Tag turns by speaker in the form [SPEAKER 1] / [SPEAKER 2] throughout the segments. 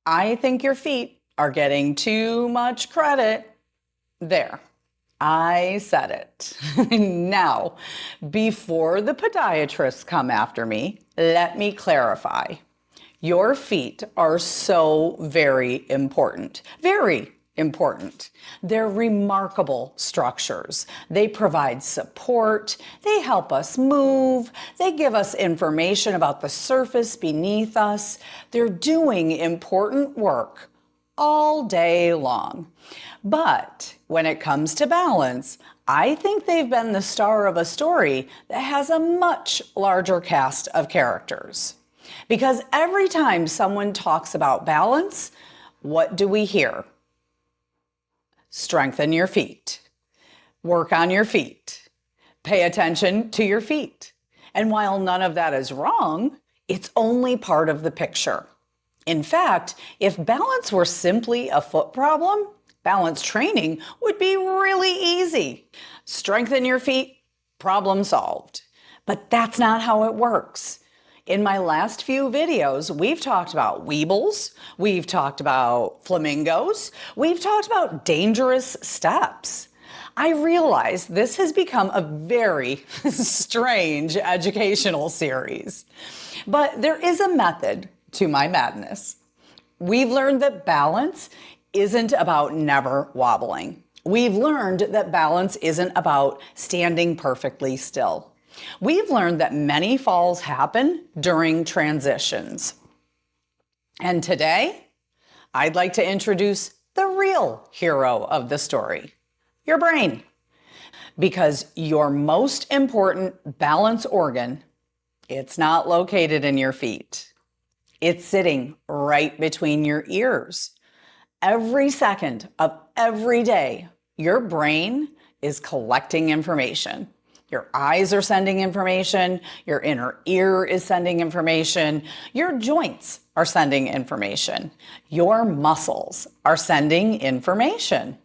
[SPEAKER 1] I think your feet are getting too much credit. There, I said it. Now, before the podiatrists come after me, let me clarify. Your feet are so very important. Very important. They're remarkable structures. They provide support. They help us move. They give us information about the surface beneath us. They're doing important work all day long. But when it comes to balance, I think they've been the star of a story that has a much larger cast of characters. Because every time someone talks about balance, what do we hear? Strengthen your feet. Work on your feet. Pay attention to your feet. And while none of that is wrong, it's only part of the picture. In fact, if balance were simply a foot problem, balance training would be really easy. Strengthen your feet, problem solved. But that's not how it works. In my last few videos, we've talked about weebles, we've talked about flamingos, we've talked about dangerous steps. I realize this has become a very strange educational series, but there is a method to my madness. We've learned that balance isn't about never wobbling. We've learned that balance isn't about standing perfectly still. We've learned that many falls happen during transitions. And today, I'd like to introduce the real hero of the story, your brain. Because your most important balance organ, it's not located in your feet. It's sitting right between your ears. Every second of every day, your brain is collecting information. Your eyes are sending information, your inner ear is sending information, your joints are sending information, your muscles are sending information.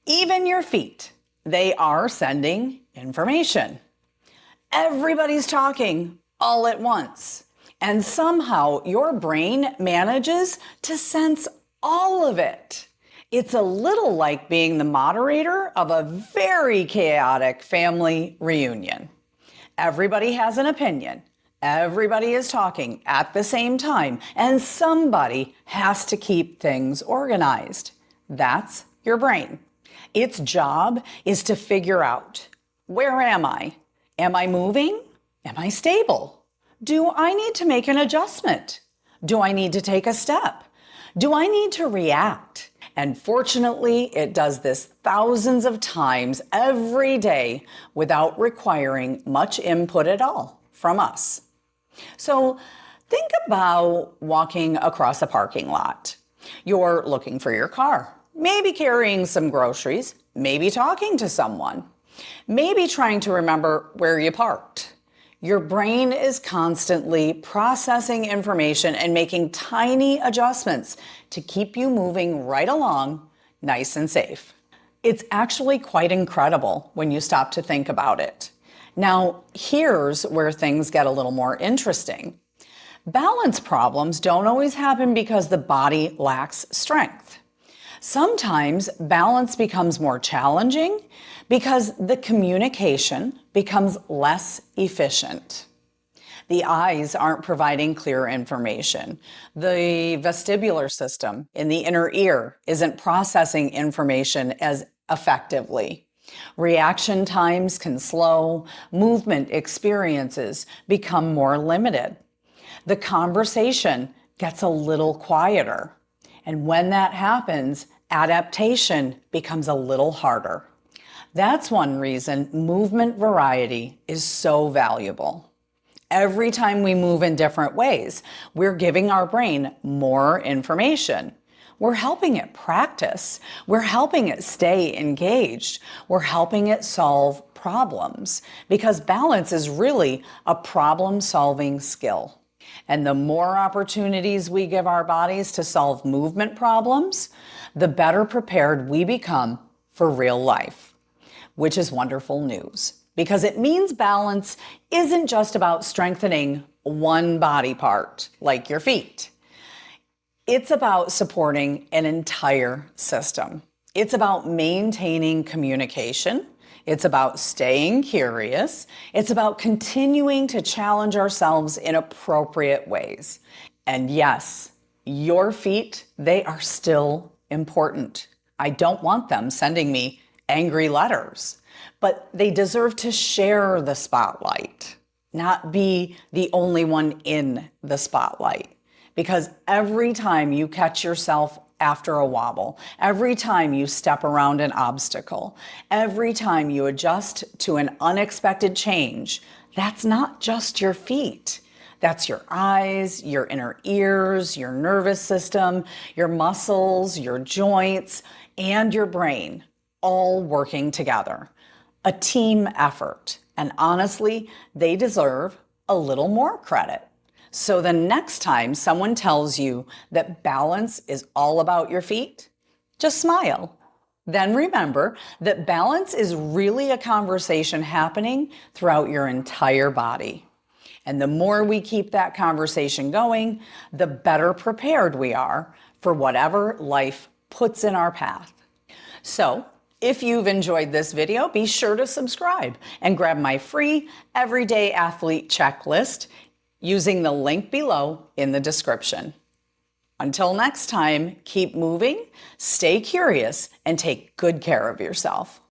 [SPEAKER 1] Even your feet, they are sending information. Everybody's talking all at once, and somehow your brain manages to sense all of it. It's a little like being the moderator of a very chaotic family reunion. Everybody has an opinion. Everybody is talking at the same time, and somebody has to keep things organized. That's your brain. Its job is to figure out, where am I? Am I moving? Am I stable? Do I need to make an adjustment? Do I need to take a step? Do I need to react? And fortunately, it does this thousands of times every day without requiring much input at all from us. So think about walking across a parking lot. You're looking for your car, maybe carrying some groceries, maybe talking to someone, maybe trying to remember where you parked. Your brain is constantly processing information and making tiny adjustments to keep you moving right along, nice and safe. It's actually quite incredible when you stop to think about it. Now, here's where things get a little more interesting. Balance problems don't always happen because the body lacks strength. Sometimes balance becomes more challenging because the communication becomes less efficient. The eyes aren't providing clear information. The vestibular system in the inner ear isn't processing information as effectively. Reaction times can slow, movement experiences become more limited. The conversation gets a little quieter. And when that happens, adaptation becomes a little harder. That's one reason movement variety is so valuable. Every time we move in different ways, we're giving our brain more information. We're helping it practice. We're helping it stay engaged. We're helping it solve problems because balance is really a problem-solving skill. And the more opportunities we give our bodies to solve movement problems, the better prepared we become for real life, which is wonderful news because it means balance isn't just about strengthening one body part like your feet. It's about supporting an entire system. It's about maintaining communication. It's about staying curious. It's about continuing to challenge ourselves in appropriate ways. And yes, your feet, they are still important. I don't want them sending me angry letters, but they deserve to share the spotlight, not be the only one in the spotlight. Because every time you catch yourself after a wobble, every time you step around an obstacle, every time you adjust to an unexpected change, that's not just your feet. That's your eyes, your inner ears, your nervous system, your muscles, your joints, and your brain, all working together. A team effort. And honestly, they deserve a little more credit. So the next time someone tells you that balance is all about your feet, just smile. Then remember that balance is really a conversation happening throughout your entire body. And the more we keep that conversation going, the better prepared we are for whatever life puts in our path. So, if you've enjoyed this video, be sure to subscribe and grab my free Everyday Athlete Checklist using the link below in the description. Until next time, keep moving, stay curious, and take good care of yourself.